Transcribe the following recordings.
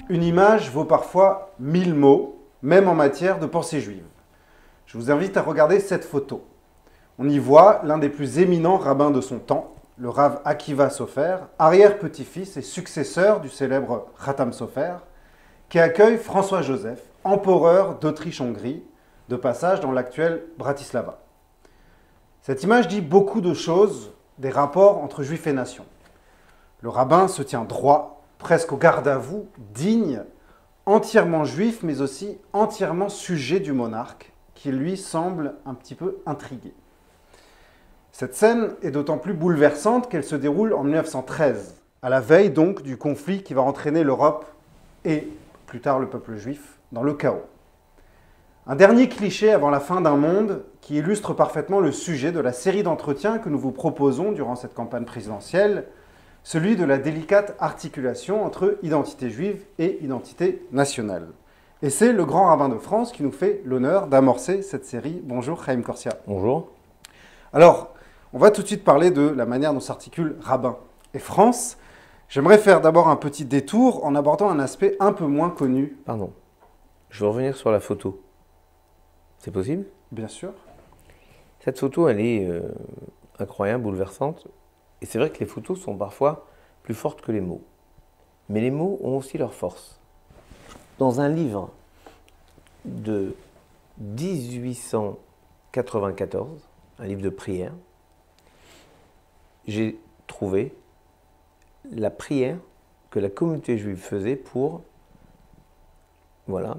Une image vaut parfois 1000 mots, même en matière de pensée juive. Je vous invite à regarder cette photo. On y voit l'un des plus éminents rabbins de son temps, le Rav Akiva Sofer, arrière-petit-fils et successeur du célèbre Khatam Sofer, qui accueille François-Joseph, empereur d'Autriche-Hongrie, de passage dans l'actuelle Bratislava. Cette image dit beaucoup de choses des rapports entre juifs et nation. Le rabbin se tient droit, presque au garde à vous, digne, entièrement juif, mais aussi entièrement sujet du monarque, qui lui semble un petit peu intrigué. Cette scène est d'autant plus bouleversante qu'elle se déroule en 1913, à la veille donc du conflit qui va entraîner l'Europe et plus tard le peuple juif dans le chaos. Un dernier cliché avant la fin d'un monde qui illustre parfaitement le sujet de la série d'entretiens que nous vous proposons durant cette campagne présidentielle, celui de la délicate articulation entre identité juive et identité nationale. Et c'est le grand rabbin de France qui nous fait l'honneur d'amorcer cette série. Bonjour Chaim Corsia. Bonjour. Alors, on va tout de suite parler de la manière dont s'articule rabbin et France. J'aimerais faire d'abord un petit détour en abordant un aspect un peu moins connu. Pardon, je veux revenir sur la photo. C'est possible? Bien sûr. Cette photo, elle est incroyable, bouleversante. Et c'est vrai que les photos sont parfois plus fortes que les mots. Mais les mots ont aussi leur force. Dans un livre de 1894, un livre de prière, j'ai trouvé la prière que la communauté juive faisait pour, voilà,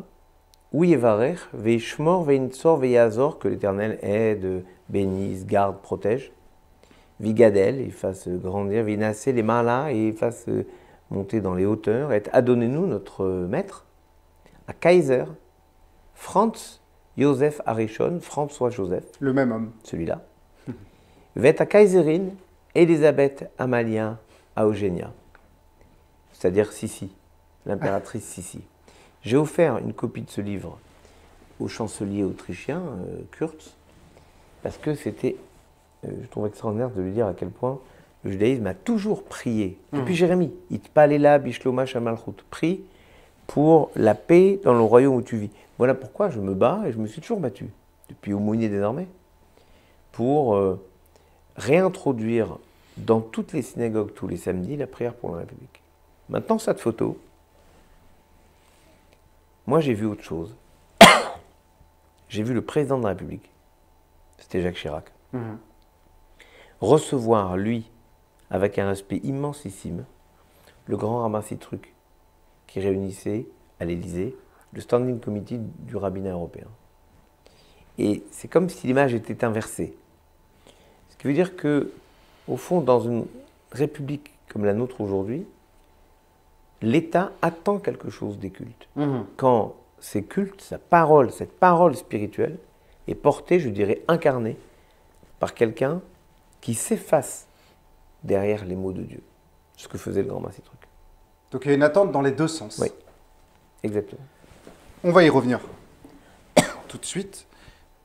Ouyevarech, Veishmor, Veintsor, Veyazor, que l'Éternel aide, bénisse, garde, protège. Vigadel, il fasse grandir, Vinassé, les malas, et il fasse monter dans les hauteurs. Et adonnez-nous notre maître, à Kaiser, Franz Joseph Arishon, François Joseph. Le même homme. Celui-là. Vet à Kaiserin, Elisabeth Amalia à Eugénia, c'est-à-dire Sissi, l'impératrice Sissi. J'ai offert une copie de ce livre au chancelier autrichien, Kurz, parce que c'était, je trouve extraordinaire de lui dire à quel point le judaïsme a toujours prié, depuis Jérémie, Itpalela Bishloma Shamalchut, prie pour la paix dans le royaume où tu vis. Voilà pourquoi je me bats, et je me suis toujours battu, depuis aumônier désormais, pour réintroduire dans toutes les synagogues tous les samedis la prière pour la République. Maintenant, cette photo, moi j'ai vu autre chose. J'ai vu le président de la République, c'était Jacques Chirac, recevoir, lui, avec un respect immensissime, le grand rabbin Sitruk, qui réunissait à l'Élysée le Standing Committee du rabbinat européen. Et c'est comme si l'image était inversée. Ce qui veut dire que, au fond, dans une république comme la nôtre aujourd'hui, l'État attend quelque chose des cultes. Quand ces cultes, cette parole spirituelle, est portée, je dirais, incarnée par quelqu'un qui s'efface derrière les mots de Dieu. Ce que faisait le grand Massitruc. Donc il y a une attente dans les deux sens. Oui, exactement. On va y revenir tout de suite.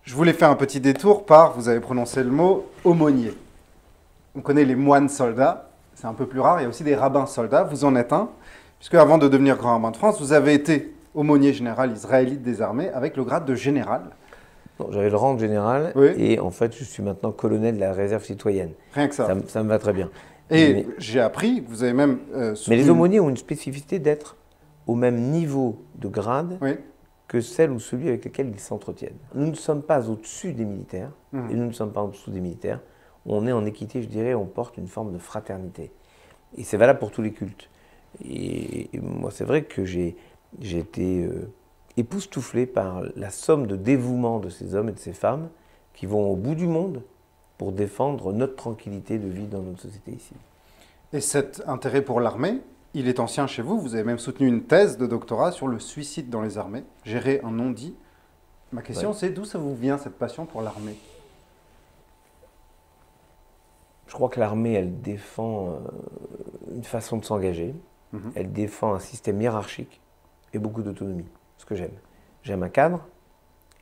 Je voulais faire un petit détour par, vous avez prononcé le mot, aumônier. On connaît les moines soldats, c'est un peu plus rare. Il y a aussi des rabbins soldats, vous en êtes un. Puisque avant de devenir grand rabbin de France, vous avez été aumônier général israélite des armées avec le grade de général. J'avais le rang de général, oui. Et en fait je suis maintenant colonel de la réserve citoyenne. Rien que ça. Ça me va très bien. Et j'ai appris, vous avez même... Mais les aumôniers ont une spécificité d'être au même niveau de grade que celle ou celui avec lequel ils s'entretiennent. Nous ne sommes pas au-dessus des militaires, et nous ne sommes pas en dessous des militaires. On est en équité, je dirais, on porte une forme de fraternité. Et c'est valable pour tous les cultes. Et moi, c'est vrai que j'ai été époustouflé par la somme de dévouement de ces hommes et de ces femmes qui vont au bout du monde pour défendre notre tranquillité de vie dans notre société ici. Et cet intérêt pour l'armée, il est ancien chez vous. Vous avez même soutenu une thèse de doctorat sur le suicide dans les armées, gérer un non-dit. Ma question, c'est d'où ça vous vient, cette passion pour l'armée? Je crois que l'armée, elle défend une façon de s'engager. Elle défend un système hiérarchique et beaucoup d'autonomie, ce que j'aime. J'aime un cadre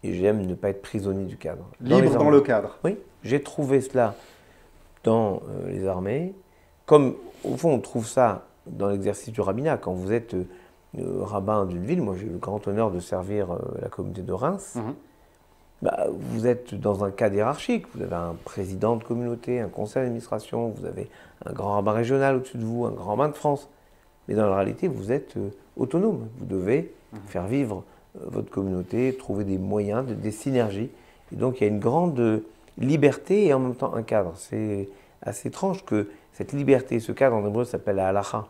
et j'aime ne pas être prisonnier du cadre. Libre dans le cadre. Oui, j'ai trouvé cela dans les armées. comme au fond on trouve ça dans l'exercice du rabbinat, quand vous êtes rabbin d'une ville, moi j'ai eu le grand honneur de servir la communauté de Reims, bah, vous êtes dans un cadre hiérarchique, vous avez un président de communauté, un conseil d'administration, vous avez un grand rabbin régional au-dessus de vous, un grand rabbin de France. Mais dans la réalité, vous êtes autonome. Vous devez faire vivre votre communauté, trouver des moyens, des synergies. Et donc il y a une grande liberté et en même temps un cadre. C'est assez étrange que cette liberté, ce cadre en hébreu s'appelle la halacha,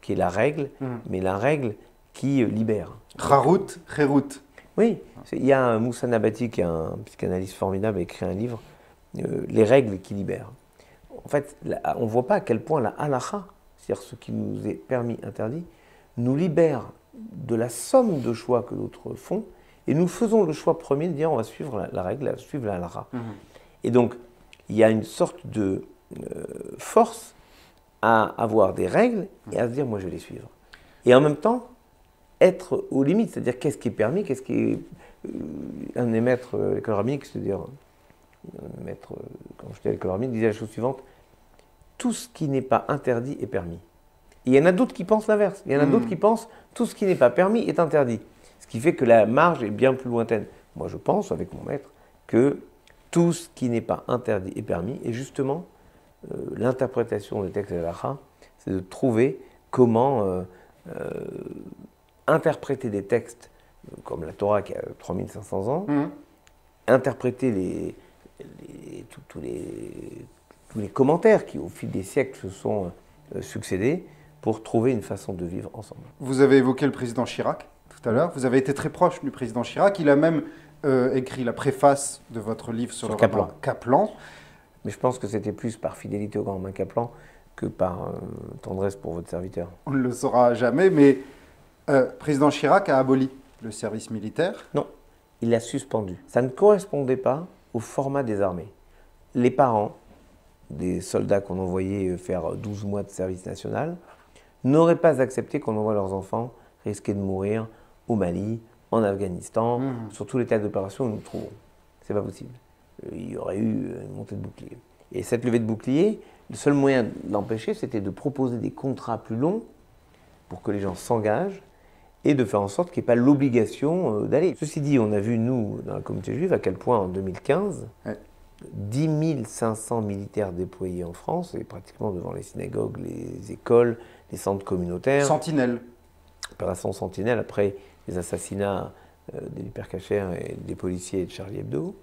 qui est la règle, mais la règle qui libère. Charut, Cherut. Oui, il y a un Moussa Nabati, qui est un psychanalyste formidable, a écrit un livre, Les règles qui libèrent. En fait, on ne voit pas à quel point la halacha, c'est-à-dire ce qui nous est permis, interdit, nous libère de la somme de choix que d'autres font, et nous faisons le choix premier de dire on va suivre la règle, on va suivre la halacha. Et donc, il y a une sorte de force à avoir des règles et à se dire moi je vais les suivre. Et en même temps, être aux limites, c'est-à-dire qu'est-ce qui est permis, qu'est-ce qui est... un des maîtres à l'école rabbinique, c'est-à-dire un maître, quand j'étais à l'école rabbinique, disait la chose suivante: tout ce qui n'est pas interdit est permis. Et il y en a d'autres qui pensent l'inverse. Il y en a d'autres qui pensent tout ce qui n'est pas permis est interdit. Ce qui fait que la marge est bien plus lointaine. Moi je pense, avec mon maître, que tout ce qui n'est pas interdit est permis. Et justement, l'interprétation des textes de la halakha, c'est de trouver comment interpréter des textes comme la Torah qui a 3500 ans, interpréter tous les commentaires qui au fil des siècles se sont succédés pour trouver une façon de vivre ensemble. Vous avez évoqué le président Chirac tout à l'heure, vous avez été très proche du président Chirac, il a même écrit la préface de votre livre sur le rabbin Kaplan. Mais je pense que c'était plus par fidélité au grand rabbin Kaplan que par tendresse pour votre serviteur. On ne le saura jamais, mais président Chirac a aboli le service militaire. Non, il l'a suspendu. Ça ne correspondait pas au format des armées. Les parents des soldats qu'on envoyait faire 12 mois de service national n'auraient pas accepté qu'on envoie leurs enfants risquer de mourir au Mali, en Afghanistan, sur tous les théâtres d'opération où nous nous trouvons. C'est pas possible. Il y aurait eu une montée de bouclier. Et cette levée de bouclier, le seul moyen de l'empêcher, c'était de proposer des contrats plus longs pour que les gens s'engagent et de faire en sorte qu'il n'y ait pas l'obligation d'aller. Ceci dit, on a vu, nous, dans la communauté juive, à quel point en 2015, 10 500 militaires déployés en France, et pratiquement devant les synagogues, les écoles, les centres communautaires. Sentinelle. Opération Sentinelle, après les assassinats des hypercachers et des policiers et de Charlie Hebdo.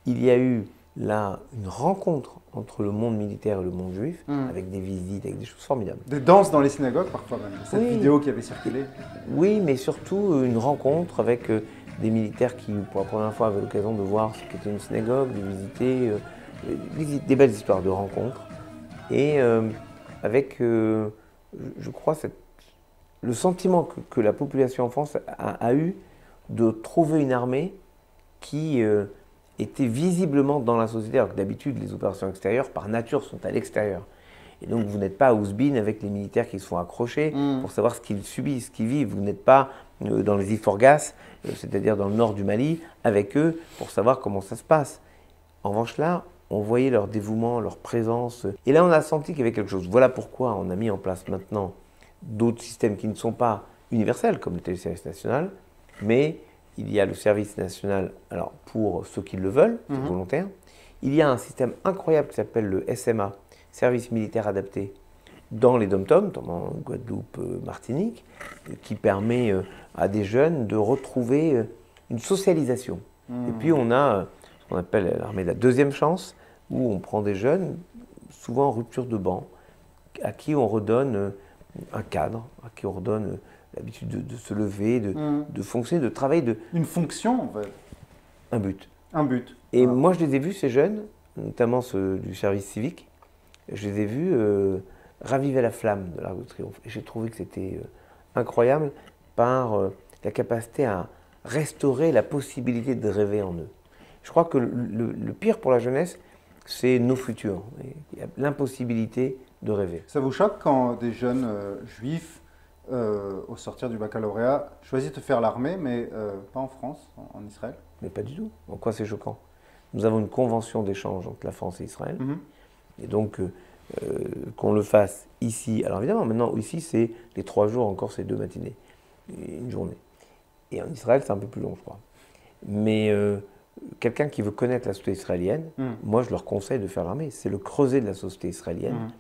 Il y a eu là une rencontre entre le monde militaire et le monde juif, avec des visites, avec des choses formidables. Des danses dans les synagogues parfois même, cette vidéo qui avait circulé. Oui, mais surtout une rencontre avec des militaires qui, pour la première fois, avaient l'occasion de voir ce qu'était une synagogue, de visiter, des belles histoires de rencontres. Et avec, je crois, le sentiment que la population en France a eu de trouver une armée qui était visiblement dans la société, alors que d'habitude les opérations extérieures par nature sont à l'extérieur. Et donc vous n'êtes pas à Ouzbine avec les militaires qui se font accrocher pour savoir ce qu'ils subissent, ce qu'ils vivent. Vous n'êtes pas dans les Iforgas, c'est-à-dire dans le nord du Mali, avec eux pour savoir comment ça se passe. En revanche là, on voyait leur dévouement, leur présence. Et là on a senti qu'il y avait quelque chose. Voilà pourquoi on a mis en place maintenant d'autres systèmes qui ne sont pas universels, comme le téléservice national, mais il y a le service national, alors pour ceux qui le veulent, volontaires. Il y a un système incroyable qui s'appelle le SMA, Service militaire adapté, dans les DOM-TOM, notamment Guadeloupe, Martinique, qui permet à des jeunes de retrouver une socialisation. Et puis on a ce qu'on appelle l'armée de la deuxième chance, où on prend des jeunes, souvent en rupture de banc, à qui on redonne un cadre, à qui on redonne l'habitude de se lever, de fonctionner, de travailler. Une fonction, en fait. Un but. Un but. Et moi, je les ai vus, ces jeunes, notamment ceux du service civique, je les ai vus raviver la flamme de l'Arc de Triomphe. Et j'ai trouvé que c'était incroyable par la capacité à restaurer la possibilité de rêver en eux. Je crois que le pire pour la jeunesse, c'est nos futurs. Il y a l'impossibilité de rêver. Ça vous choque quand des jeunes juifs, au sortir du baccalauréat, choisissent de faire l'armée, mais pas en France, en Israël? Mais pas du tout. En quoi c'est choquant? Nous avons une convention d'échange entre la France et Israël. Et donc, qu'on le fasse ici. Alors évidemment, maintenant, ici, c'est les 3 jours, encore c'est 2 matinées, une journée. Et en Israël, c'est un peu plus long, je crois. Mais quelqu'un qui veut connaître la société israélienne, moi, je leur conseille de faire l'armée. C'est le creuset de la société israélienne.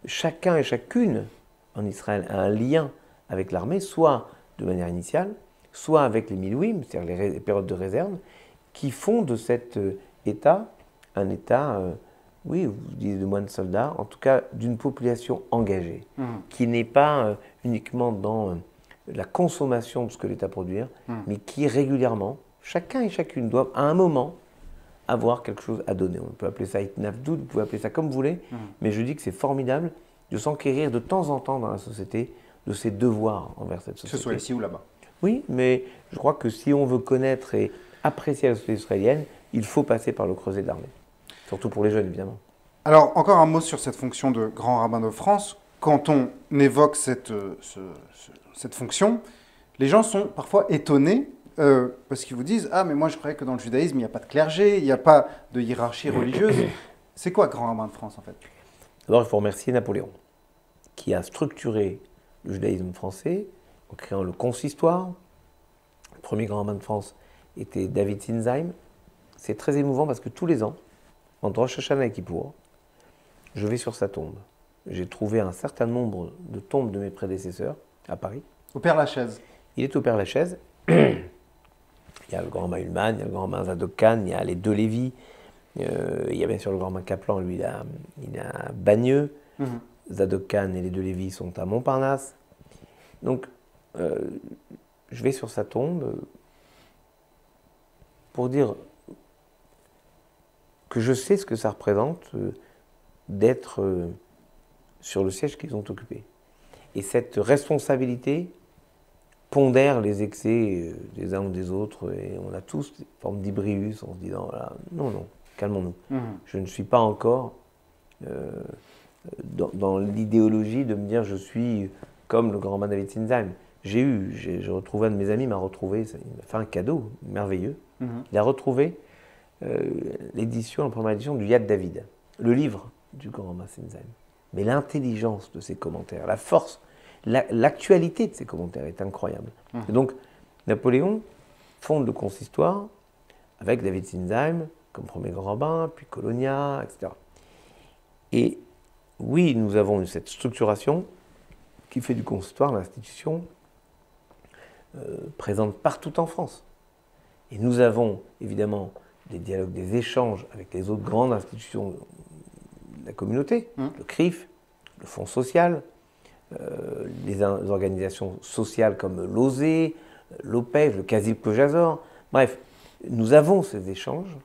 Chacun et chacune en Israël a un lien avec l'armée, soit de manière initiale, soit avec les milouïm, c'est-à-dire les périodes de réserve, qui font de cet État un État, oui, vous dites de moins de soldats, en tout cas d'une population engagée, qui n'est pas uniquement dans la consommation de ce que l'État produit, mais qui régulièrement, chacun et chacune doivent à un moment avoir quelque chose à donner. On peut appeler ça itnafdoud, vous pouvez appeler ça comme vous voulez, mais je dis que c'est formidable de s'enquérir de temps en temps dans la société de ses devoirs envers cette société. Que ce soit ici ou là-bas. Oui, mais je crois que si on veut connaître et apprécier la société israélienne, il faut passer par le creuset de l'armée. Surtout pour les jeunes, évidemment. Alors, encore un mot sur cette fonction de grand rabbin de France. Quand on évoque cette fonction, les gens sont parfois étonnés parce qu'ils vous disent « Ah, mais moi je croyais que dans le judaïsme, il n'y a pas de clergé, il n'y a pas de hiérarchie religieuse. » C'est quoi grand rabbin de France, en fait? D'abord, il faut remercier Napoléon, qui a structuré le judaïsme français en créant le consistoire. Le premier grand rabbin de France était David Sinzheim. C'est très émouvant parce que tous les ans, entre Rosh Hashanah et Kippour, je vais sur sa tombe. J'ai trouvé un certain nombre de tombes de mes prédécesseurs à Paris. Au Père-Lachaise. Il est au Père-Lachaise. Il y a le grand rabbin Ullmann, il y a le grand rabbin Zadok Khan, il y a les 2 Lévis. Il y a bien sûr le grand rabbin Kaplan, lui, il a Bagneux. Zadok Khan et les 2 Lévis sont à Montparnasse. Donc, je vais sur sa tombe pour dire que je sais ce que ça représente d'être sur le siège qu'ils ont occupé. Et cette responsabilité pondère les excès des uns ou des autres, et on a tous une forme d'hybrius en se disant voilà, non, non, calmons-nous. Je ne suis pas encore dans l'idéologie de me dire je suis comme le grand rabbin David Sinzheim. J'ai retrouvé un de mes amis, il m'a fait un cadeau merveilleux. Il a retrouvé l'édition, la première édition du Yad David, le livre du grand rabbin Sinzheim. Mais l'intelligence de ses commentaires, la force, l'actualité de ses commentaires est incroyable. Et donc, Napoléon fonde le consistoire avec David Sinzheim comme premier grand rabbin, puis Colonia, etc. Et oui, nous avons cette structuration qui fait du consistoire l'institution présente partout en France. Et nous avons évidemment des dialogues, des échanges avec les autres grandes institutions de la communauté, le CRIF, le Fonds social, les organisations sociales comme l'OSE, l'OPEJ, le CASIP Kojazor. Bref, nous avons ces échanges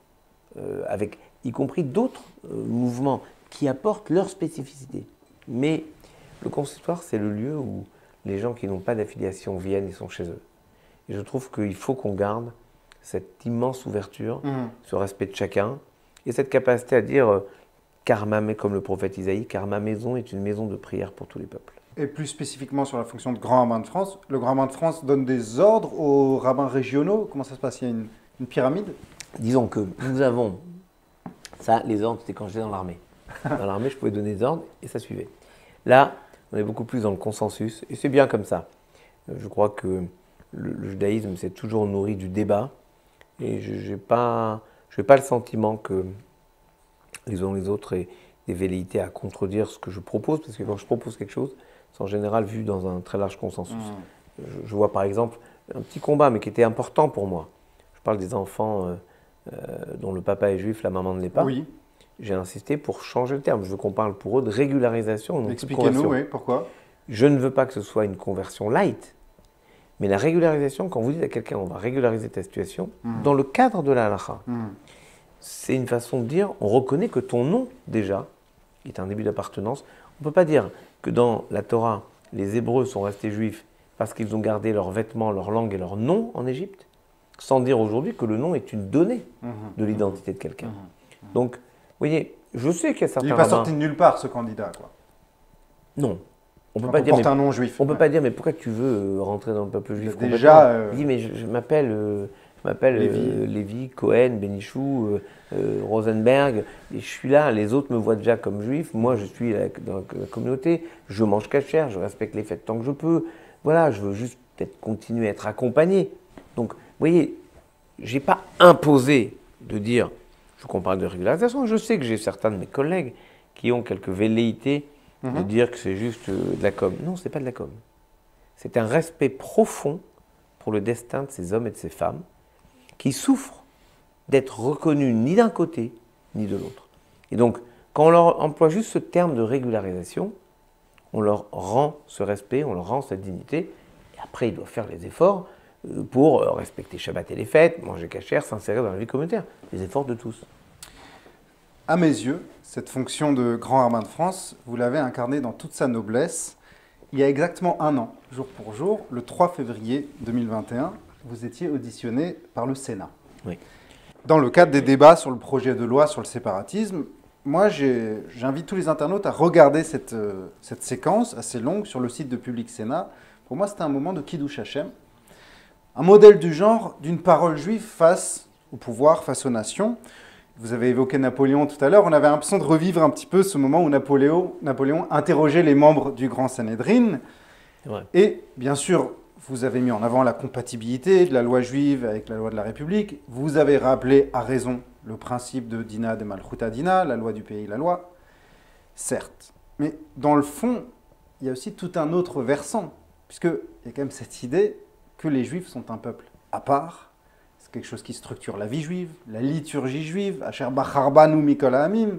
avec y compris d'autres mouvements qui apportent leur spécificité. Mais le consistoire, c'est le lieu où les gens qui n'ont pas d'affiliation viennent et sont chez eux. Et je trouve qu'il faut qu'on garde cette immense ouverture, ce respect de chacun, et cette capacité à dire car comme le prophète Isaïe, car ma maison est une maison de prière pour tous les peuples. Et plus spécifiquement sur la fonction de grand rabbin de France, le grand rabbin de France donne des ordres aux rabbins régionaux. Comment ça se passe? Il y a une pyramide? Disons que nous avons, ça, les ordres, c'était quand j'étais dans l'armée. Dans l'armée, je pouvais donner des ordres et ça suivait. Là, on est beaucoup plus dans le consensus, et c'est bien comme ça. Je crois que le judaïsme s'est toujours nourri du débat, et je n'ai pas le sentiment que les uns ou les autres aient des velléités à contredire ce que je propose, parce que quand je propose quelque chose, c'est en général vu dans un très large consensus. Je vois par exemple un petit combat, mais qui était important pour moi. Je parle des enfants dont le papa est juif, la maman ne l'est pas. Oui. J'ai insisté pour changer le terme. Je veux qu'on parle pour eux de régularisation. Expliquez-nous, oui, pourquoi? Je ne veux pas que ce soit une conversion light, mais la régularisation, quand vous dites à quelqu'un on va régulariser ta situation, dans le cadre de la halakha, c'est une façon de dire on reconnaît que ton nom, déjà, est un début d'appartenance. On ne peut pas dire que dans la Torah, les Hébreux sont restés juifs parce qu'ils ont gardé leurs vêtements, leur langue et leur nom en Égypte, sans dire aujourd'hui que le nom est une donnée de l'identité de quelqu'un. Donc, vous voyez, je sais qu'il y a certains Il n'est pas sorti de nulle part, ce candidat, quoi. Non. On peut Quand pas on dire, porte un nom juif. on peut pas dire, mais pourquoi tu veux rentrer dans le peuple juif? Déjà, Il dit, mais je m'appelle m'appelle Lévy, Cohen, Benichou, Rosenberg, et je suis là, les autres me voient déjà comme juif, moi je suis dans la communauté, je mange cachère, je respecte les fêtes tant que je peux, voilà, je veux juste peut-être continuer à être accompagné. Donc, vous voyez, je n'ai pas imposé de dire, je comprends de régularisation, je sais que j'ai certains de mes collègues qui ont quelques velléités de dire que c'est juste de la com. Non, ce n'est pas de la com. C'est un respect profond pour le destin de ces hommes et de ces femmes qui souffrent d'être reconnus ni d'un côté ni de l'autre. Et donc, quand on leur emploie juste ce terme de régularisation, on leur rend ce respect, on leur rend cette dignité, et après ils doivent faire les efforts pour respecter Shabbat et les fêtes, manger cachère, s'insérer dans la vie communautaire. Les efforts de tous. À mes yeux, cette fonction de grand rabbin de France, vous l'avez incarnée dans toute sa noblesse. Il y a exactement un an, jour pour jour, le 3 février 2021, vous étiez auditionné par le Sénat. Oui. Dans le cadre des débats sur le projet de loi sur le séparatisme, moi j'invite tous les internautes à regarder cette séquence assez longue sur le site de Public Sénat. Pour moi, c'était un moment de Kiddush Hashem, un modèle du genre d'une parole juive face au pouvoir, face aux nations. Vous avez évoqué Napoléon tout à l'heure, on avait l'impression de revivre un petit peu ce moment où Napoléon interrogeait les membres du Grand Sanhédrin. Ouais. Et bien sûr, vous avez mis en avant la compatibilité de la loi juive avec la loi de la République. Vous avez rappelé à raison le principe de Dina de Malchuta Dina, la loi du pays, la loi. Certes, mais dans le fond, il y a aussi tout un autre versant, puisqu'il y a quand même cette idée que les Juifs sont un peuple à part. C'est quelque chose qui structure la vie juive, la liturgie juive, Asher Bacharbanu Mikol Ha'amim,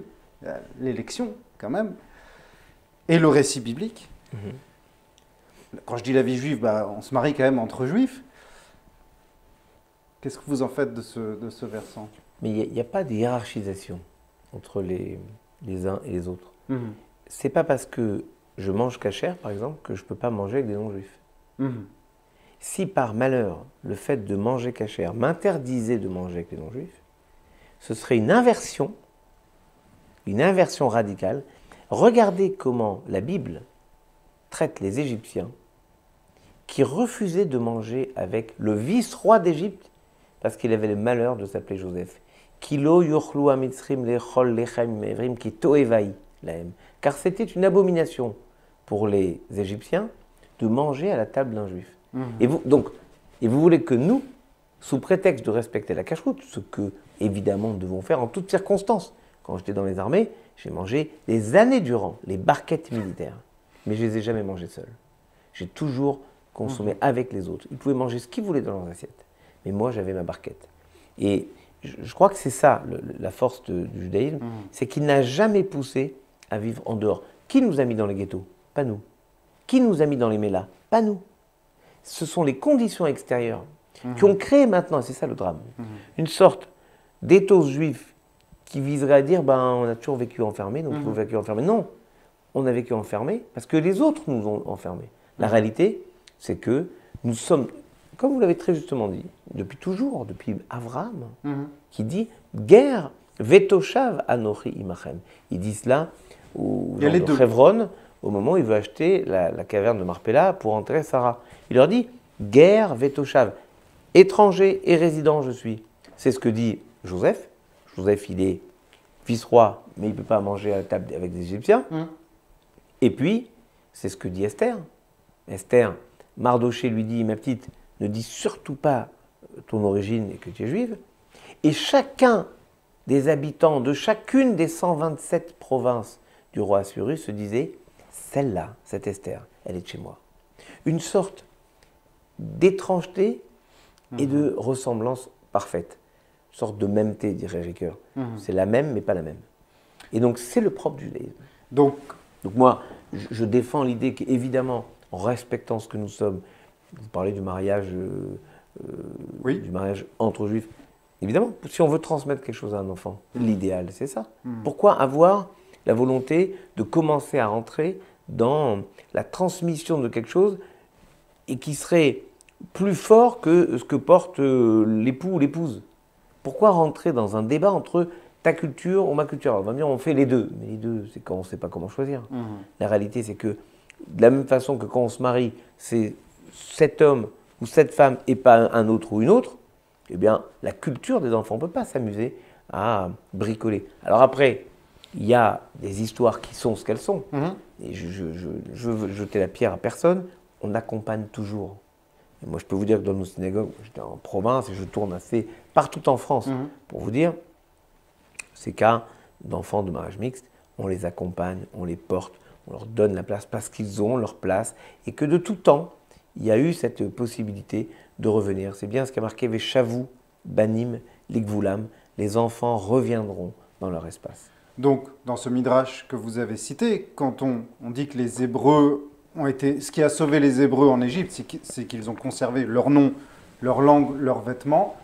l'élection quand même, et le récit biblique. Quand je dis la vie juive, on se marie quand même entre juifs. Qu'est-ce que vous en faites de ce versant? Mais il n'y a pas de hiérarchisation entre les uns et les autres. C'est pas parce que je mange cachère, par exemple, que je ne peux pas manger avec des non-juifs. Si par malheur, le fait de manger cachère m'interdisait de manger avec les non-juifs, ce serait une inversion radicale. Regardez comment la Bible traite les Égyptiens qui refusaient de manger avec le vice-roi d'Égypte parce qu'il avait le malheur de s'appeler Joseph. Kilo yochlu amitzrim lechol lechem evrim ki toevaï lahem. Car c'était une abomination pour les Égyptiens de manger à la table d'un juif. Et vous voulez que nous, sous prétexte de respecter la cacheroute, ce que évidemment nous devons faire en toutes circonstances. Quand j'étais dans les armées, j'ai mangé des années durant les barquettes militaires, mais je les ai jamais mangées seul. J'ai toujours consommé avec les autres. Ils pouvaient manger ce qu'ils voulaient dans leurs assiettes, mais moi j'avais ma barquette. Et je crois que c'est ça la force du judaïsme, c'est qu'il n'a jamais poussé à vivre en dehors. Qui nous a mis dans les ghettos? Pas nous. Qui nous a mis dans les mélas? Pas nous. Ce sont les conditions extérieures qui ont créé maintenant, et c'est ça le drame, une sorte d'éthos juif qui viserait à dire on a toujours vécu enfermé, donc il faut vécu enfermé. Non, on a vécu enfermé parce que les autres nous ont enfermés. La réalité, c'est que nous sommes, comme vous l'avez très justement dit, depuis toujours, depuis Abraham, qui dit guerre vetoshav anochi imachem. Il dit cela au Hebron, au moment où il veut acheter la caverne de Marpella pour enterrer Sarah. Il leur dit guerre vetoshav, étranger et résident je suis. C'est ce que dit Joseph. Joseph, il est vice-roi, mais il ne peut pas manger à la table avec des Égyptiens. Et puis, c'est ce que dit Esther. Esther, Mardoché lui dit, ma petite, ne dis surtout pas ton origine et que tu es juive. Et chacun des habitants de chacune des 127 provinces du roi Assuérus se disait, celle-là, cette Esther, elle est de chez moi. Une sorte d'étrangeté et de ressemblance parfaite. Une sorte de mêmeté, dirait Ricoeur. C'est la même, mais pas la même. Et donc, c'est le propre du judaïsme. Donc moi, je défends l'idée qu'évidemment, en respectant ce que nous sommes, vous parlez du mariage, du mariage entre juifs, évidemment, si on veut transmettre quelque chose à un enfant, l'idéal, c'est ça. Pourquoi avoir la volonté de commencer à rentrer dans la transmission de quelque chose et qui serait plus fort que ce que porte l'époux ou l'épouse? Pourquoi rentrer dans un débat entre ta culture ou ma culture? On va me dire on fait les deux, mais les deux, c'est quand on ne sait pas comment choisir. La réalité, c'est que de la même façon que quand on se marie, c'est cet homme ou cette femme et pas un autre ou une autre, eh bien, la culture des enfants, on ne peut pas s'amuser à bricoler. Alors après, il y a des histoires qui sont ce qu'elles sont. Et je veux jeter la pierre à personne. On accompagne toujours. Et moi, je peux vous dire que dans nos synagogues, j'étais en province et je tourne assez partout en France. Pour vous dire, ces cas d'enfants de mariage mixte, on les accompagne, on les porte, on leur donne la place parce qu'ils ont leur place. Et que de tout temps, il y a eu cette possibilité de revenir. C'est bien ce qu'a marqué Veshavu Banim Ligvulam. Les enfants reviendront dans leur espace. Donc, dans ce midrash que vous avez cité, quand on dit que les Hébreux ont été... Ce qui a sauvé les Hébreux en Égypte, c'est qu'ils ont conservé leur nom, leur langue, leurs vêtements.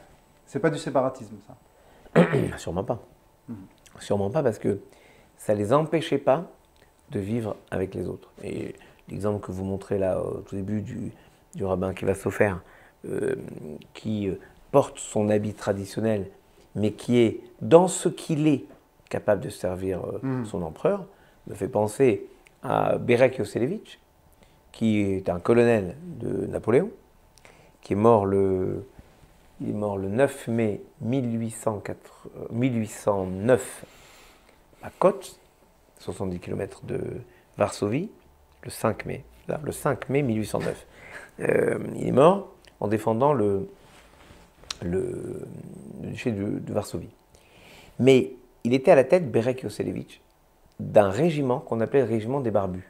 C'est pas du séparatisme, ça? Sûrement pas. Sûrement pas parce que ça ne les empêchait pas de vivre avec les autres. Et l'exemple que vous montrez là au tout début du rabbin Akiva Sofer, qui porte son habit traditionnel, mais qui est, dans ce qu'il est, capable de servir son empereur, me fait penser à Berek Yoselevitch, qui est un colonel de Napoléon, qui est mort le 9 mai 1809 à Kotz, 70 km de Varsovie, le 5 mai 1809. Il est mort en défendant le duché de Varsovie. Mais il était à la tête, Berek Yoselevitch, d'un régiment qu'on appelait le régiment des Barbus.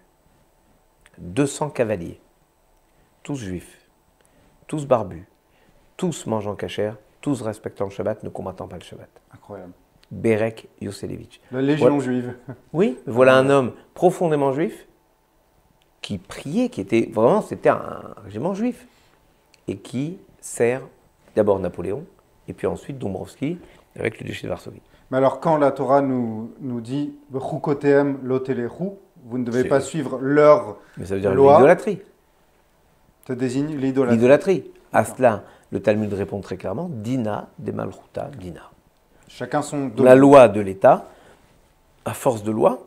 200 cavaliers, tous juifs, tous barbus, tous mangeant cachère, tous respectant le Shabbat, ne combattant pas le Shabbat. Incroyable. Berek Yoselevitch. La légion juive. Oui, voilà un homme profondément juif qui priait, qui était vraiment, c'était un régiment juif et qui sert d'abord Napoléon et puis ensuite Dombrowski avec le duché de Varsovie. Mais alors, quand la Torah nous dit « Bechukotehem lo telechu », vous ne devez pas suivre leur loi. Mais ça veut dire l'idolâtrie. Ça désigne l'idolâtrie. L'idolâtrie. À cela, le Talmud répond très clairement « Dina de malchuta dina ». Chacun son domaine. La loi de l'État, à force de loi,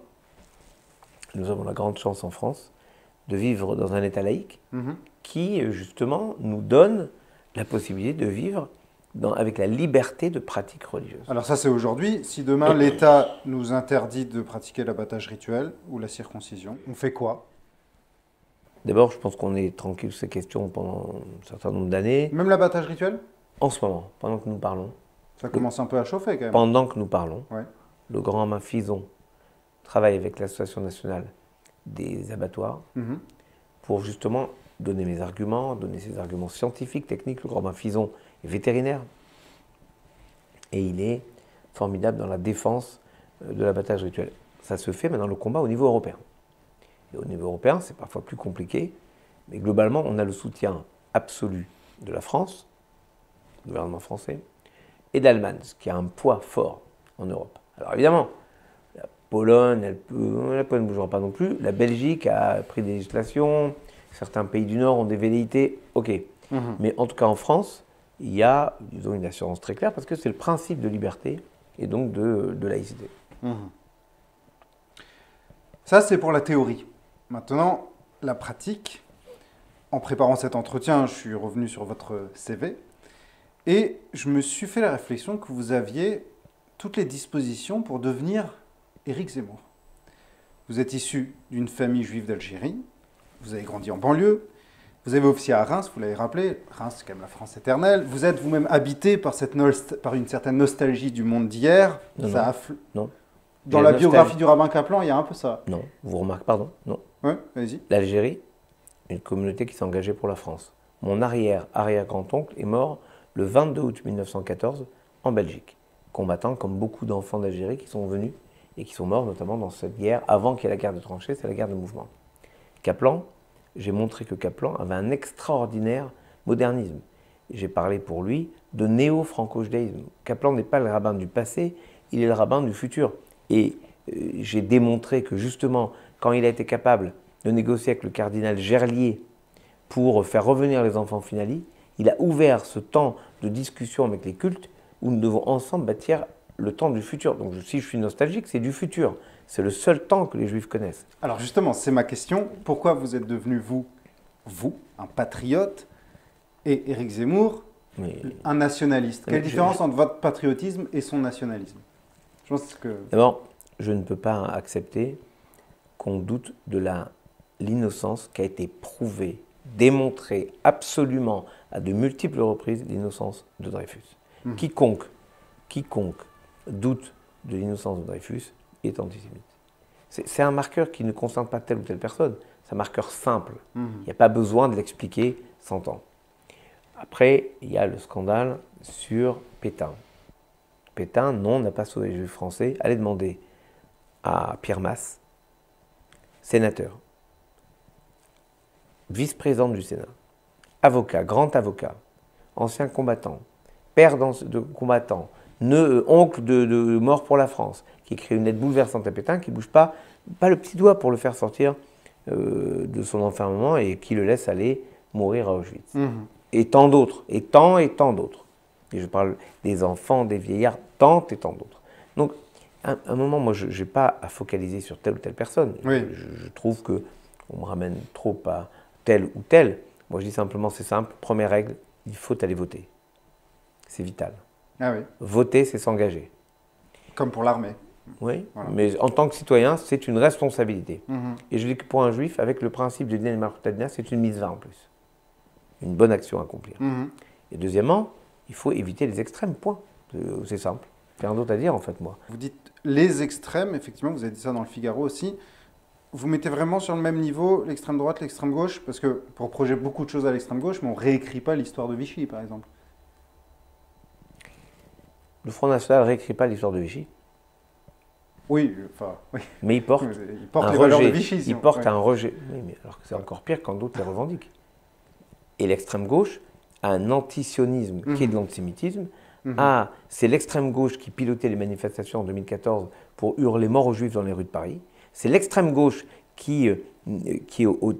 nous avons la grande chance en France de vivre dans un État laïque qui, justement, nous donne la possibilité de vivre avec la liberté de pratique religieuse. Alors ça, c'est aujourd'hui. Si demain, l'État nous interdit de pratiquer l'abattage rituel ou la circoncision, on fait quoi? D'abord, je pense qu'on est tranquille sur ces questions pendant un certain nombre d'années. Même l'abattage rituel? En ce moment, pendant que nous parlons. Ça commence un peu à chauffer quand même. Pendant que nous parlons, ouais. Le grand Rabbin Fison travaille avec l'Association nationale des abattoirs pour justement donner mes arguments, donner ses arguments scientifiques, techniques. Le grand Rabbin Fison est vétérinaire et il est formidable dans la défense de l'abattage rituel. Ça se fait maintenant le combat au niveau européen. Et au niveau européen, c'est parfois plus compliqué, mais globalement, on a le soutien absolu de la France, du gouvernement français, et d'Allemagne, ce qui a un poids fort en Europe. Alors évidemment, la Pologne, la Pologne ne bougera pas non plus, la Belgique a pris des législations, certains pays du Nord ont des velléités, ok. Mais en tout cas en France, il y a, disons, une assurance très claire, parce que c'est le principe de liberté et donc de laïcité. Ça, c'est pour la théorie. Maintenant, la pratique. En préparant cet entretien, je suis revenu sur votre CV et je me suis fait la réflexion que vous aviez toutes les dispositions pour devenir Éric Zemmour. Vous êtes issu d'une famille juive d'Algérie, vous avez grandi en banlieue, vous avez officié à Reims, vous l'avez rappelé, Reims c'est quand même la France éternelle, vous êtes vous-même habité par une certaine nostalgie du monde d'hier. Non. Dans la biographie du rabbin Kaplan, il y a un peu ça. Non, vous remarquez, pardon, non. Oui, allez-y. L'Algérie, une communauté qui s'est engagée pour la France. Mon arrière-grand-oncle est mort le 22 août 1914 en Belgique, combattant comme beaucoup d'enfants d'Algérie qui sont venus et qui sont morts notamment dans cette guerre, avant qu'il y ait la guerre de tranchées, c'est la guerre de mouvement. Kaplan, j'ai montré que Kaplan avait un extraordinaire modernisme. J'ai parlé pour lui de néo-franco-judaïsme. Kaplan n'est pas le rabbin du passé, il est le rabbin du futur. Et j'ai démontré que justement, quand il a été capable de négocier avec le cardinal Gerlier pour faire revenir les enfants finali, il a ouvert ce temps de discussion avec les cultes où nous devons ensemble bâtir le temps du futur. Donc si je suis nostalgique, c'est du futur. C'est le seul temps que les Juifs connaissent. Alors justement, c'est ma question. Pourquoi vous êtes devenu, vous, un patriote, et Éric Zemmour, Mais un nationaliste. Quelle je- différence entre votre patriotisme et son nationalisme? Je pense que... d'abord, je ne peux pas accepter qu'on doute de l'innocence qui a été prouvée, démontrée absolument à de multiples reprises, l'innocence de Dreyfus. Quiconque doute de l'innocence de Dreyfus est antisémite. C'est un marqueur qui ne concerne pas telle ou telle personne. C'est un marqueur simple. Il n'y a pas besoin de l'expliquer 100 ans. Après, il y a le scandale sur Pétain. Pétain, non, n'a pas sauvé les Juifs français. Allez demander à Pierre Masse, sénateur, vice-président du Sénat, avocat, grand avocat, ancien combattant, père de combattant, oncle de mort pour la France, qui écrit une lettre bouleversante à Pétain, qui ne bouge pas le petit doigt pour le faire sortir de son enfermement et qui le laisse aller mourir à Auschwitz. Et tant d'autres, et tant d'autres. Et je parle des enfants, des vieillards, tant et tant d'autres. Donc, à un moment, moi, je n'ai pas à focaliser sur telle ou telle personne. Oui. Je trouve qu'on me ramène trop à tel ou tel. Moi, je dis simplement, c'est simple. Première règle, il faut aller voter. C'est vital. Ah oui. Voter, c'est s'engager. Comme pour l'armée. Oui, Voilà. mais en tant que citoyen, c'est une responsabilité. Et je dis que pour un juif, avec le principe de Dina Marutadina, c'est une mise-va en plus. Une bonne action à accomplir. Et deuxièmement, il faut éviter les extrêmes, point. C'est simple. Il n'y a rien d'autre à dire, en fait, moi. Vous dites les extrêmes, effectivement, vous avez dit ça dans le Figaro aussi. Vous mettez vraiment sur le même niveau l'extrême droite, l'extrême gauche, parce que pour projeter beaucoup de choses à l'extrême gauche, mais on ne réécrit pas l'histoire de Vichy, par exemple. Le Front National ne réécrit pas l'histoire de Vichy. Oui, enfin, oui. Mais il porte, Il porte les valeurs de Vichy. Il porte un rejet. Oui, mais alors que c'est encore pire quand d'autres les revendiquent. Et l'extrême gauche a un antisionisme qui est de l'antisémitisme. C'est l'extrême gauche qui pilotait les manifestations en 2014 pour hurler mort aux Juifs dans les rues de Paris. C'est l'extrême gauche qui est au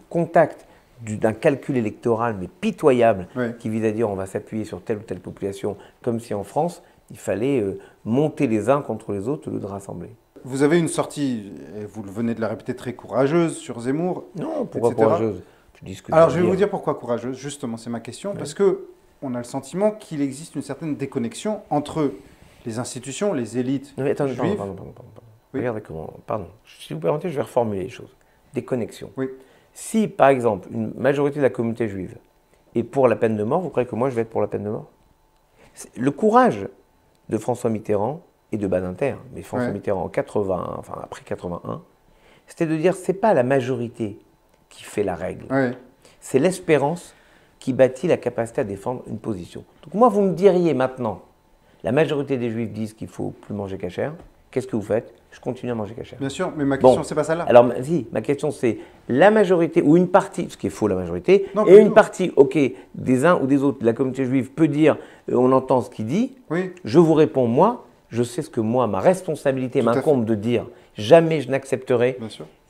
contact d'un calcul électoral mais pitoyable, qui vise à dire on va s'appuyer sur telle ou telle population, comme si en France, il fallait monter les uns contre les autres au lieu de rassembler. Vous avez une sortie, et vous venez de la répéter, très courageuse sur Zemmour. Non, pourquoi etc. courageuse? Tu dis ce que Alors tu je veux vais vous dire. dire pourquoi courageuse, justement, c'est ma question, parce que on a le sentiment qu'il existe une certaine déconnexion entre les institutions, les élites Non, mais attends, juives. pardon. Oui. Regardez comment. Pardon. Si vous permettez, je vais reformuler les choses. Déconnexion. Oui. Si, par exemple, une majorité de la communauté juive est pour la peine de mort, vous croyez que moi, je vais être pour la peine de mort? Le courage de François Mitterrand et de Badinter, mais François Mitterrand en 80, enfin après 81, c'était de dire c'est pas la majorité qui fait la règle, c'est l'espérance qui bâtit la capacité à défendre une position. Donc moi, vous me diriez maintenant, la majorité des Juifs disent qu'il ne faut plus manger cachère. Qu'est-ce que vous faites? Je continue à manger cachère. Bien sûr, mais ma question, c'est pas celle-là. Alors, si, ma question, c'est la majorité, ou une partie, ce qui est faux, la majorité, Non, et une partie, ok, des uns ou des autres de la communauté juive peut dire, on entend ce qu'il dit. Oui. Je vous réponds, moi, je sais ce que moi, ma responsabilité m'incombe de dire. Jamais je n'accepterai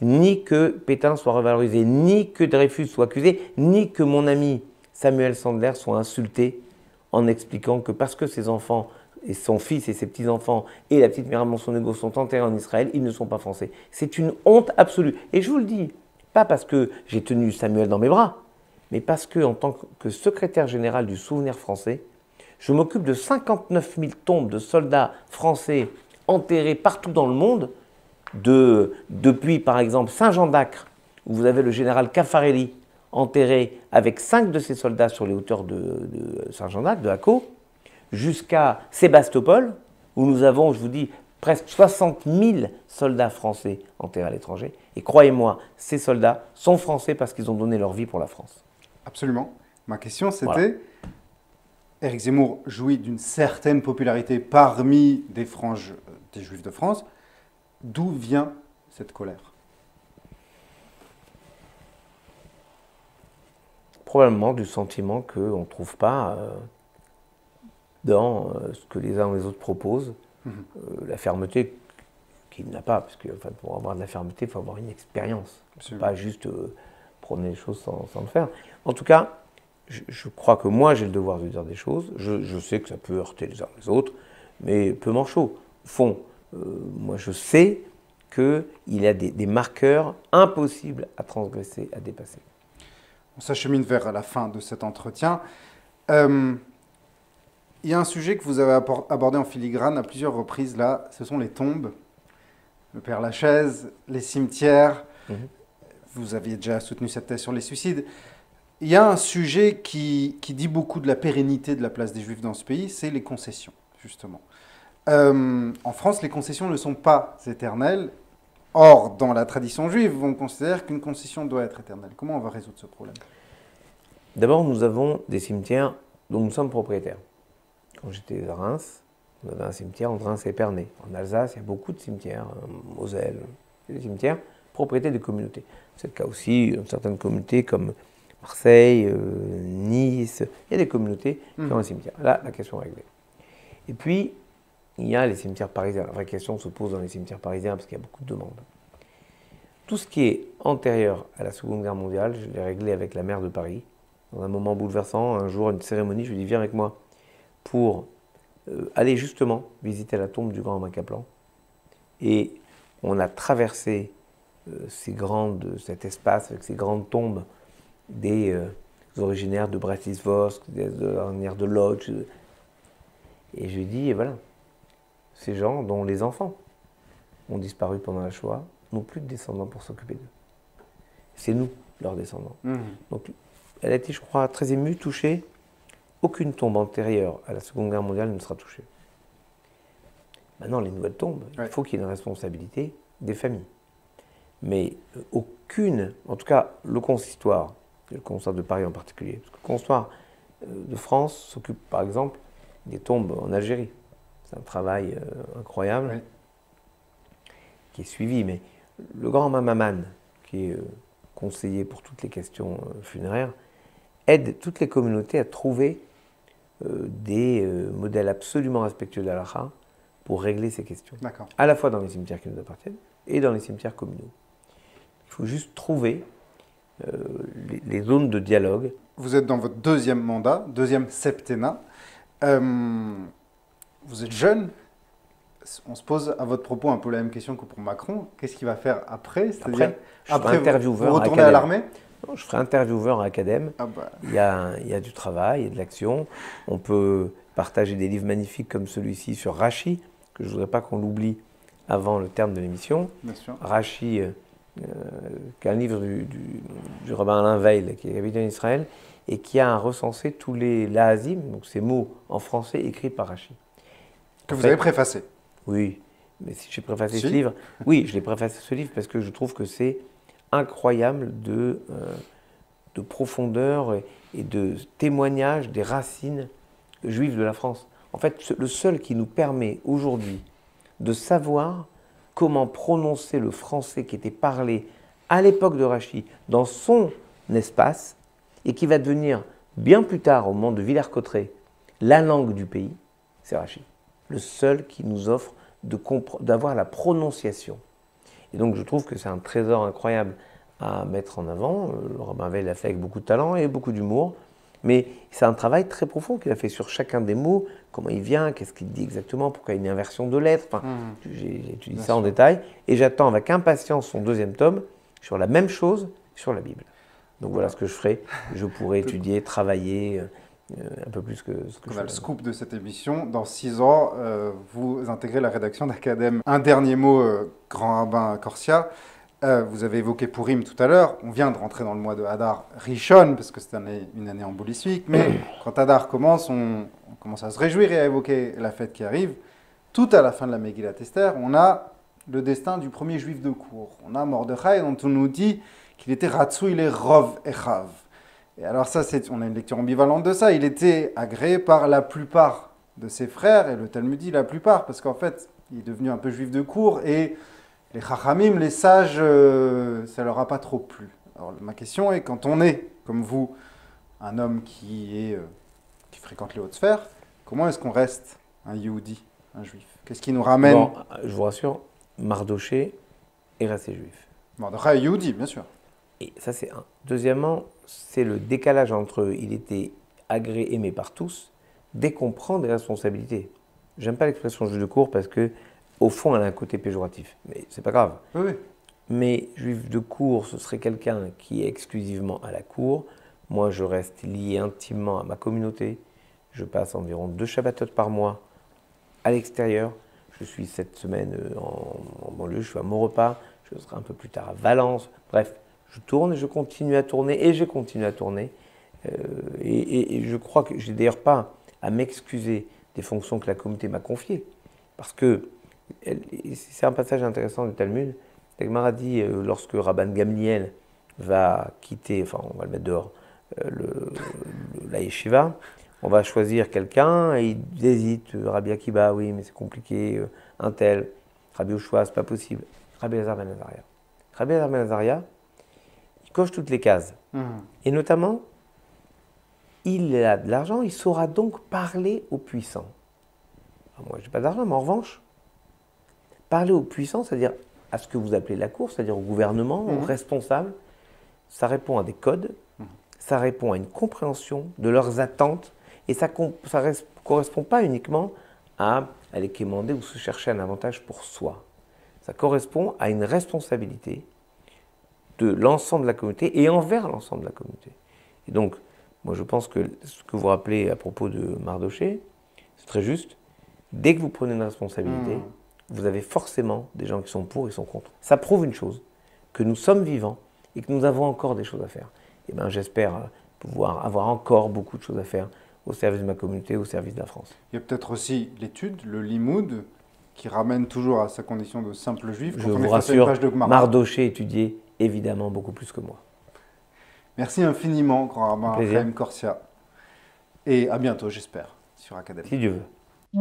ni que Pétain soit revalorisé, ni que Dreyfus soit accusé, ni que mon ami Samuel Sandler soit insulté en expliquant que parce que ses enfants et son fils et ses petits-enfants et la petite Myriam Monsonego sont enterrés en Israël, ils ne sont pas français. C'est une honte absolue. Et je vous le dis, pas parce que j'ai tenu Samuel dans mes bras, mais parce que en tant que secrétaire général du Souvenir français, je m'occupe de 59 000 tombes de soldats français enterrés partout dans le monde, depuis par exemple Saint-Jean d'Acre, où vous avez le général Caffarelli enterré avec 5 de ses soldats sur les hauteurs de Saint-Jean d'Acre, de Acco, jusqu'à Sébastopol, où nous avons, je vous dis, presque 60 000 soldats français enterrés à l'étranger. Et croyez-moi, ces soldats sont français parce qu'ils ont donné leur vie pour la France. Absolument. Ma question, c'était, Éric Zemmour jouit d'une certaine popularité parmi des franges des Juifs de France. D'où vient cette colère? Probablement du sentiment qu'on ne trouve pas dans ce que les uns ou les autres proposent, la fermeté qu'il n'a pas, parce que pour avoir de la fermeté, il faut avoir une expérience, pas juste prendre les choses sans le faire. En tout cas, je crois que moi j'ai le devoir de dire des choses, je sais que ça peut heurter les uns les autres, mais peu m'en chaud. Au fond, moi je sais qu'il y a des marqueurs impossibles à transgresser, à dépasser. On s'achemine vers la fin de cet entretien. Il y a un sujet que vous avez abordé en filigrane à plusieurs reprises là, ce sont les tombes, le Père Lachaise, les cimetières. Vous aviez déjà soutenu cette thèse sur les suicides. Il y a un sujet qui dit beaucoup de la pérennité de la place des Juifs dans ce pays, c'est les concessions, justement. En France, les concessions ne sont pas éternelles. Or, dans la tradition juive, on considère qu'une concession doit être éternelle. Comment on va résoudre ce problème? D'abord, nous avons des cimetières dont nous sommes propriétaires. Quand j'étais à Reims, on avait un cimetière entre Reims et Épernay. En Alsace, il y a beaucoup de cimetières, Moselle, des cimetières, propriété des communautés. C'est le cas aussi dans certaines communautés comme Marseille, Nice. Il y a des communautés qui ont un cimetière. Là, la question est réglée. Et puis, il y a les cimetières parisiens. La vraie question se pose dans les cimetières parisiens parce qu'il y a beaucoup de demandes. Tout ce qui est antérieur à la Seconde Guerre mondiale, je l'ai réglé avec la maire de Paris. Dans un moment bouleversant, un jour, une cérémonie, je lui ai dit, viens avec moi pour aller justement visiter la tombe du grand Romain Kaplan. Et on a traversé cet espace avec ces grandes tombes des originaires de Bratislavsk, des originaires de Lodz. Et je lui ai dit, et voilà, ces gens dont les enfants ont disparu pendant la Shoah n'ont plus de descendants pour s'occuper d'eux. C'est nous, leurs descendants. Donc, elle a été, je crois, très émue, touchée. Aucune tombe antérieure à la Seconde Guerre mondiale ne sera touchée. Maintenant, les nouvelles tombes, il faut qu'il y ait une responsabilité des familles. Mais aucune, en tout cas, le consistoire, le consistoire de Paris en particulier, parce que le consistoire de France s'occupe, par exemple, des tombes en Algérie. C'est un travail incroyable qui est suivi. Mais le grand Mamaman, qui est conseiller pour toutes les questions funéraires, aide toutes les communautés à trouver des modèles absolument respectueux de l'halakha pour régler ces questions. À la fois dans les cimetières qui nous appartiennent et dans les cimetières communaux. Il faut juste trouver les zones de dialogue. Vous êtes dans votre deuxième mandat, deuxième septennat. Vous êtes jeune. On se pose à votre propos un peu la même question que pour Macron. Qu'est-ce qu'il va faire après? C'est-à-dire, après vous retournez à l'armée? Non, je ferai intervieweur à Acadème. Il y a du travail, il y a de l'action. On peut partager des livres magnifiques comme celui-ci sur Rachi, que je ne voudrais pas qu'on l'oublie avant le terme de l'émission. Rachi, qui est un livre du rabbin Alain Veil, qui est habité en Israël, et qui a recensé tous les lahazim, donc ces mots en français écrits par Rachi. Que vous avez préfacé. Oui, mais si j'ai préfacé ce livre, oui, je l'ai préfacé ce livre parce que je trouve que c'est incroyable de profondeur et de témoignage des racines juives de la France. En fait, le seul qui nous permet aujourd'hui de savoir comment prononcer le français qui était parlé à l'époque de Rachi dans son espace et qui va devenir bien plus tard, au moment de Villers-Cotterêts, la langue du pays, c'est Rachi. Le seul qui nous offre d'avoir la prononciation. Et donc je trouve que c'est un trésor incroyable à mettre en avant. Le rabbin Veil l'a fait avec beaucoup de talent et beaucoup d'humour. Mais c'est un travail très profond qu'il a fait sur chacun des mots, comment il vient, qu'est-ce qu'il dit exactement, pourquoi il y a une inversion de lettres. Enfin, j'ai étudié ça en détail et j'attends avec impatience son deuxième tome sur la même chose sur la Bible. Donc voilà ce que je ferai. Je pourrai étudier, travailler un peu plus que ce que je fais. On a le scoop de cette émission. Dans 6 ans, vous intégrez la rédaction d'Acadème. Un dernier mot, grand rabbin Corsia. Vous avez évoqué Purim tout à l'heure. On vient de rentrer dans le mois de Hadar Rishon, parce que c'est une année embolismique. Mais quand Hadar commence, on commence à se réjouir et à évoquer la fête qui arrive. Tout à la fin de la Megillat Esther, on a le destin du premier juif de cour. On a Mordechai, dont on nous dit qu'il était Ratsou, il est Rov Echav. Et alors ça, on a une lecture ambivalente de ça. Il était agréé par la plupart de ses frères, et le Talmud dit la plupart, parce qu'en fait, il est devenu un peu juif de cour, et les Chachamim, les sages, ça leur a pas trop plu. Alors ma question est, quand on est, comme vous, un homme qui fréquente les hautes sphères, comment est-ce qu'on reste un Yehudi, un juif? Qu'est-ce qui nous ramène? Bon, je vous rassure, Mardoché est resté juif. Mardoché est Yehudi, bien sûr. Et ça, c'est un. Deuxièmement, c'est le décalage entre il était agréé, aimé par tous, dès qu'on prend des responsabilités. J'aime pas l'expression juif de cour parce que, au fond, elle a un côté péjoratif. Mais c'est pas grave. Oui. Mais juif de cour, ce serait quelqu'un qui est exclusivement à la cour Moi, je reste lié intimement à ma communauté. Je passe environ 2 Shabbatot par mois à l'extérieur. Je suis cette semaine en banlieue, je suis à Maurepas, je serai un peu plus tard à Valence. Bref, je tourne et je continue à tourner et j'ai continué à tourner. Et je crois que je n'ai d'ailleurs pas à m'excuser des fonctions que la communauté m'a confiées. Parce que c'est un passage intéressant du Talmud. La Gemara dit, lorsque Rabban Gamliel va quitter, enfin on va le mettre dehors, la yeshiva, on va choisir quelqu'un et il hésite. Rabbi Akiba, oui, mais c'est compliqué. Un tel. Rabbi Yoshua, c'est pas possible. Rabbi Elazar ben Azaria. Rabbi Elazar ben Azaria, il coche toutes les cases. Et notamment, il a de l'argent, il saura donc parler aux puissants. Alors moi, je n'ai pas d'argent, mais en revanche, parler aux puissants, c'est-à-dire à ce que vous appelez la cour, c'est-à-dire au gouvernement, aux responsables, ça répond à des codes, ça répond à une compréhension de leurs attentes, et ça ne correspond pas uniquement à aller quémander ou se chercher un avantage pour soi. Ça correspond à une responsabilité de l'ensemble de la communauté et envers l'ensemble de la communauté. Et donc, moi je pense que ce que vous rappelez à propos de Mardoché, c'est très juste. Dès que vous prenez une responsabilité, vous avez forcément des gens qui sont pour et qui sont contre. Ça prouve une chose, que nous sommes vivants et que nous avons encore des choses à faire. Et bien j'espère pouvoir avoir encore beaucoup de choses à faire au service de ma communauté, au service de la France. Il y a peut-être aussi l'étude, le limoud, qui ramène toujours à sa condition de simple juif. Je vous rassure, Mardoché étudiait évidemment beaucoup plus que moi. Merci infiniment, grand rabbin Chaim Corsia. Et à bientôt, j'espère, sur Académie. Si Dieu veut.